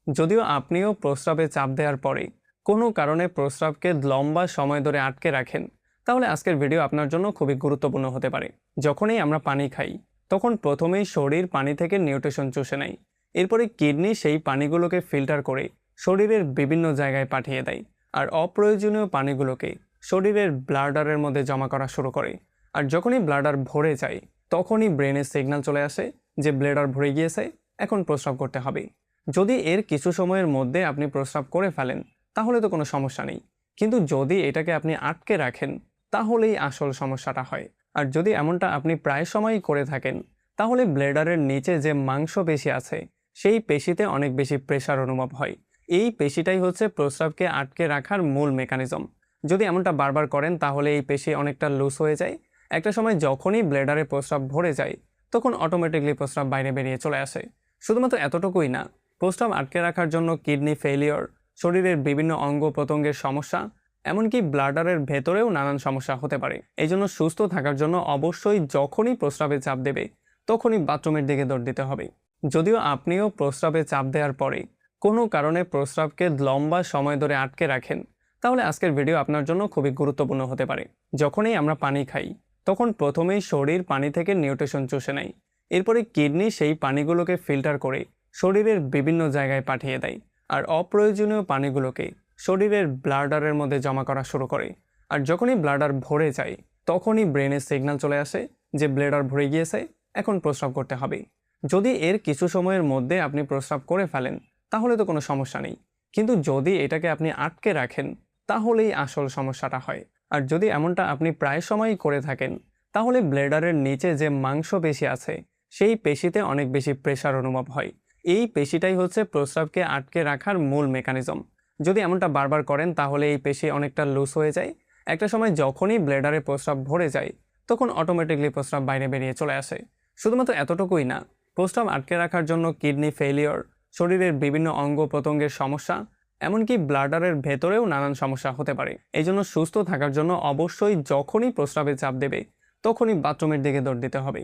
যদিও আপনিও প্রস্রাবে চাপ দেওয়ার পরে কোনো কারণে প্রস্রাবকে লম্বা সময় ধরে আটকে রাখেন, তাহলে আজকের ভিডিও আপনার জন্য খুবই গুরুত্বপূর্ণ হতে পারে। যখনই আমরা পানি খাই, তখন প্রথমেই শরীর পানি থেকে নিউট্রিশন চুষে নেয়। এরপরে কিডনি সেই পানিগুলোকে ফিল্টার করে শরীরের বিভিন্ন জায়গায় পাঠিয়ে দেয়, আর অপ্রয়োজনীয় পানিগুলোকে শরীরের ব্লাডারের মধ্যে জমা করা শুরু করে। আর যখনই ব্লাডার ভরে যায়, তখনই ব্রেনের সিগন্যাল চলে আসে যে ব্লাডার ভরে গিয়েছে, এখন প্রস্রাব করতে হবে। যদি এর কিছু সময়ের মধ্যে আপনি প্রস্রাব করে ফেলেন, তাহলে তো কোনো সমস্যা নেই। কিন্তু যদি এটাকে আপনি আটকে রাখেন, তাহলেই আসল সমস্যাটা হয়। আর যদি এমনটা আপনি প্রায় সময়ই করে থাকেন, তাহলে ব্লেডারের নিচে যে মাংসপেশি আছে, সেই পেশিতে অনেক বেশি প্রেসার অনুভব হয়। এই পেশিটাই হচ্ছে প্রস্রাবকে আটকে রাখার মূল মেকানিজম। যদি এমনটা বারবার করেন, তাহলে এই পেশি অনেকটা লুজ হয়ে যায়। একটা সময় যখনই ব্লেডারে প্রস্রাব ভরে যায়, তখন অটোমেটিকলি প্রস্রাব বাইরে বেরিয়ে চলে আসে। শুধুমাত্র এতটুকুই না, প্রস্রাব আটকে রাখার জন্য কিডনি ফেলিওর, শরীরের বিভিন্ন অঙ্গ প্রত্যঙ্গের সমস্যা, এমনকি ব্লাডারের ভেতরেও নানান সমস্যা হতে পারে। এই জন্য সুস্থ থাকার জন্য অবশ্যই যখনই প্রস্রাবে চাপ দেবে, তখনই বাথরুমের দিকে দৌড় দিতে হবে। যদিও আপনিও প্রস্রাবে চাপ দেওয়ার পরে কোনো কারণে প্রস্রাবকে লম্বা সময় ধরে আটকে রাখেন, তাহলে আজকের ভিডিও আপনার জন্য খুবই গুরুত্বপূর্ণ হতে পারে। যখনই আমরা পানি খাই, তখন প্রথমেই শরীর পানি থেকে নিউট্রিশন চুষে নেয়। এরপরে কিডনি সেই পানিগুলোকে ফিল্টার করে শরীরের বিভিন্ন জায়গায় পাঠিয়ে দেয়, আর অপ্রয়োজনীয় পানিগুলোকে শরীরের ব্লাডারের মধ্যে জমা করা শুরু করে। আর যখনই ব্লাডার ভরে যায়, তখনই ব্রেনের সিগন্যাল চলে আসে যে ব্লাডার ভরে গিয়েছে, এখন প্রস্রাব করতে হবে। যদি এর কিছু সময়ের মধ্যে আপনি প্রস্রাব করে ফেলেন, তাহলে তো কোনো সমস্যা নেই। কিন্তু যদি এটাকে আপনি আটকে রাখেন, তাহলেই আসল সমস্যাটা হয়। আর যদি এমনটা আপনি প্রায় সময়ই করে থাকেন, তাহলে ব্লেডারের নিচে যে মাংসপেশি আছে, সেই পেশিতে অনেক বেশি প্রেসার অনুভব হয়। এই পেশিটাই হচ্ছে প্রস্রাবকে আটকে রাখার মূল মেকানিজম। যদি এমনটা বারবার করেন, তাহলে এই পেশি অনেকটা লুজ হয়ে যায়। একটা সময় যখনই ব্লেডারে প্রস্রাব ভরে যায়, তখন অটোমেটিকলি প্রস্রাব বাইরে বেরিয়ে চলে আসে। শুধুমাত্র এতটুকুই না, প্রস্রাব আটকে রাখার জন্য কিডনি ফেলিওর, শরীরের বিভিন্ন অঙ্গ প্রত্যঙ্গের সমস্যা, এমনকি ব্লাডারের ভেতরেও নানান সমস্যা হতে পারে। এই জন্য সুস্থ থাকার জন্য অবশ্যই যখনই প্রস্রাবে চাপ দেবে, তখনই বাথরুমের দিকে দৌড় দিতে হবে।